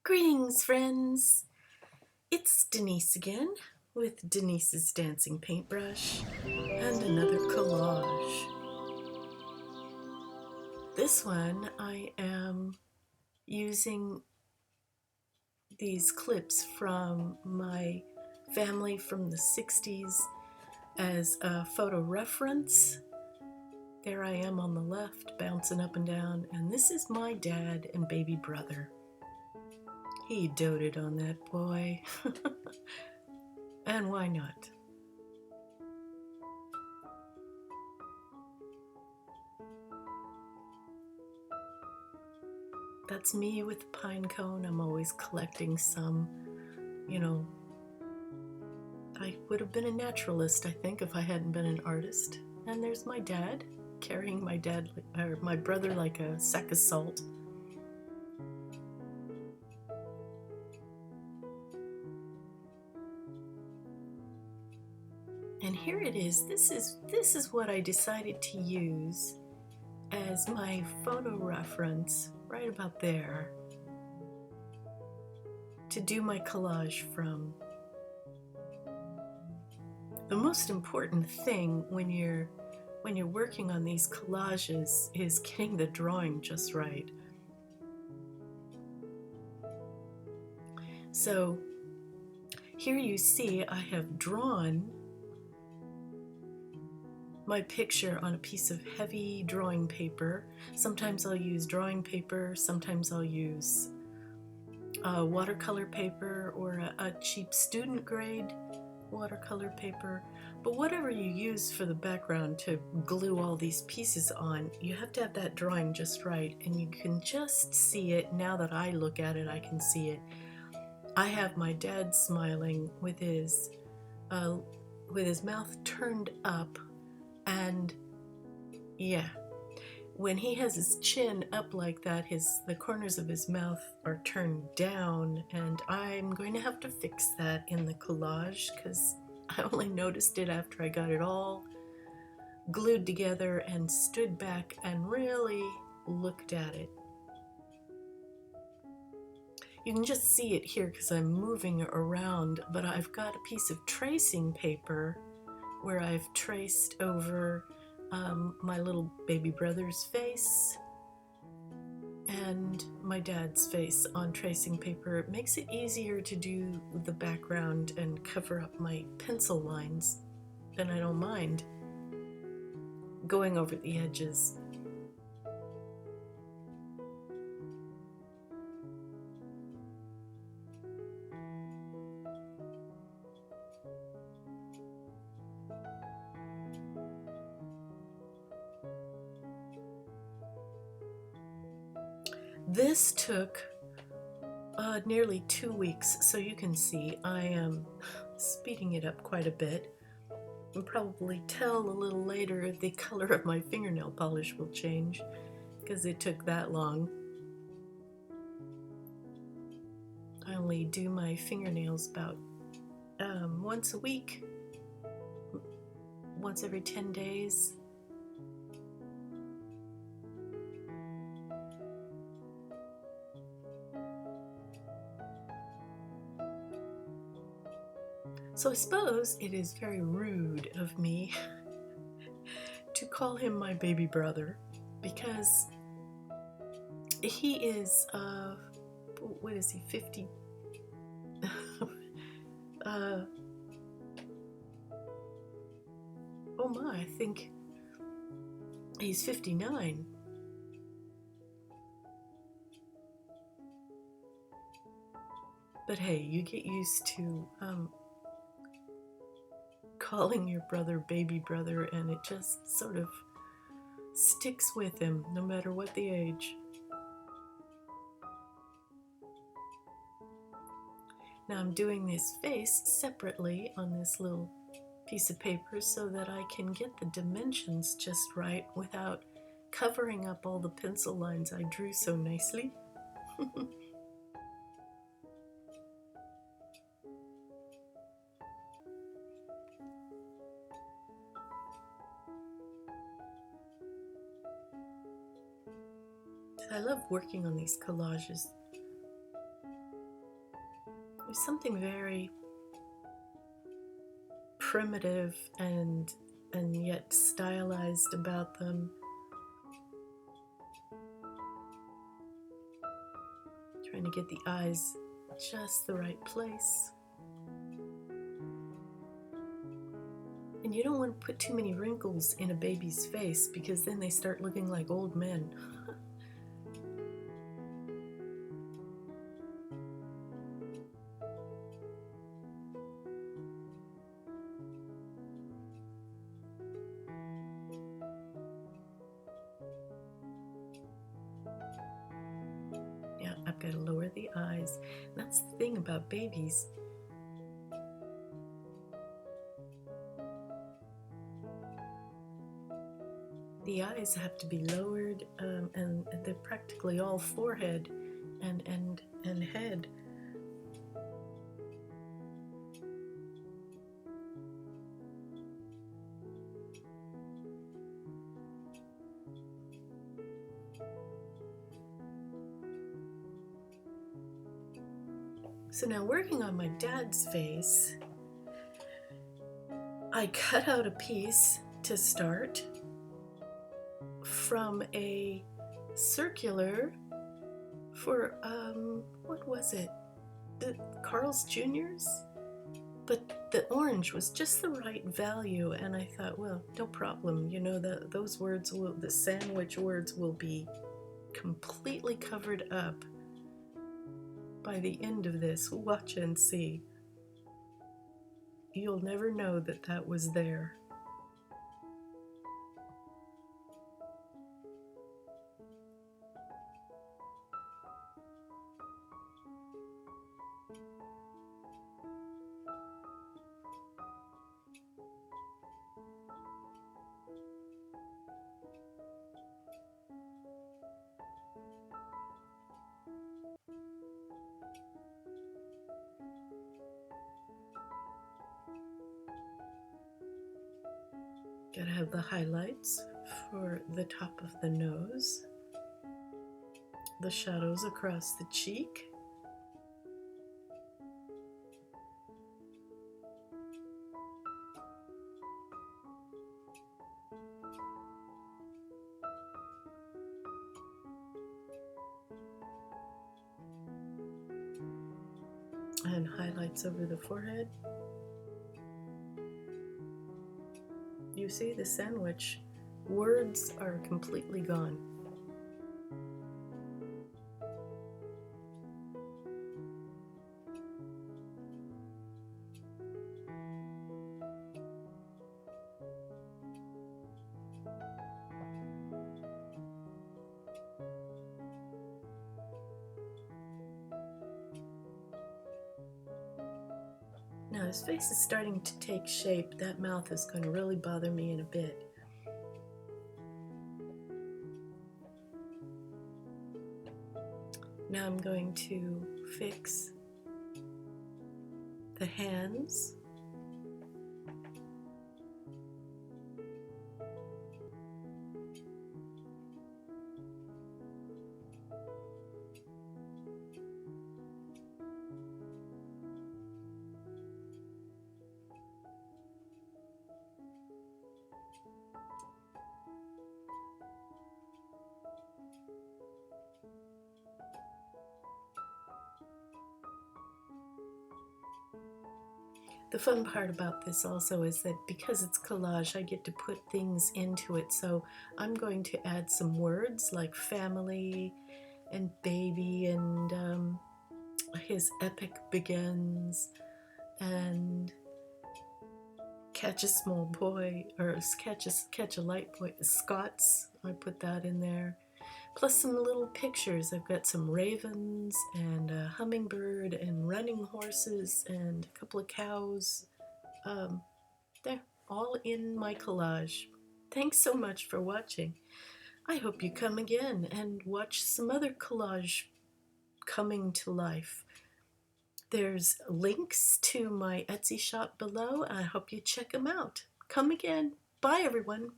Greetings, friends! It's Denise again with Denise's Dancing Paintbrush and another collage. This one I am using these clips from my family from the 60s as a photo reference. There I am on the left, bouncing up and down, and this is my dad and baby brother. He doted on that boy. And why not? That's me with the pine cone. I'm always collecting some, I would have been a naturalist, I think, if I hadn't been an artist. And there's my dad, carrying my brother like a sack of salt. And here it is. This is what I decided to use as my photo reference, right about there, to do my collage from. The most important thing when you're working on these collages is getting the drawing just right. So here you see I have drawn my picture on a piece of heavy drawing paper. Sometimes I'll use drawing paper, sometimes I'll use watercolor paper or a cheap student grade watercolor paper. But whatever you use for the background to glue all these pieces on, you have to have that drawing just right, and you can just see it. Now that I look at it, I can see it. I have my dad smiling with his mouth turned up, and yeah, when he has his chin up like that, the corners of his mouth are turned down, and I'm going to have to fix that in the collage because I only noticed it after I got it all glued together and stood back and really looked at it. You can just see it here because I'm moving around, but I've got a piece of tracing paper where I've traced over my little baby brother's face and my dad's face on tracing paper. It makes it easier to do the background and cover up my pencil lines, and I don't mind going over the edges. This took nearly 2 weeks, so you can see I am speeding it up quite a bit. You can probably tell a little later the color of my fingernail polish will change because it took that long. I only do my fingernails about once a week, once every 10 days. So I suppose it is very rude of me to call him my baby brother, because he is, what is he, 50? Oh my, I think he's 59. But hey, you get used to calling your brother baby brother, and it just sort of sticks with him no matter what the age. Now I'm doing this face separately on this little piece of paper so that I can get the dimensions just right without covering up all the pencil lines I drew so nicely. I love working on these collages. There's something very primitive and yet stylized about them. Trying to get the eyes just the right place. And you don't want to put too many wrinkles in a baby's face because then they start looking like old men. Yeah, I've got to lower the eyes. That's the thing about babies. The eyes have to be lowered, and they're practically all forehead and head. So now, working on my dad's face, I cut out a piece to start from a circular for, what was it? The Carl's Jr.'s? But the orange was just the right value, and I thought, well, no problem. You know, those words will, the sandwich words will be completely covered up by the end of this. Watch and see. You'll never know that that was there. Gotta have the highlights for the top of the nose, the shadows across the cheek, and highlights over the forehead. You see the sandwich. Words are completely gone. Now his face is starting to take shape. That mouth is going to really bother me in a bit. Now I'm going to fix the hands. The fun part about this also is that because it's collage, I get to put things into it. So I'm going to add some words like family and baby and his epic begins and catch a small boy, or catch a light boy, Scots. I put that in there. Plus some little pictures. I've got some ravens and a hummingbird and running horses and a couple of cows. They're all in my collage. Thanks so much for watching. I hope you come again and watch some other collage coming to life. There's links to my Etsy shop below. I hope you check them out. Come again. Bye, everyone.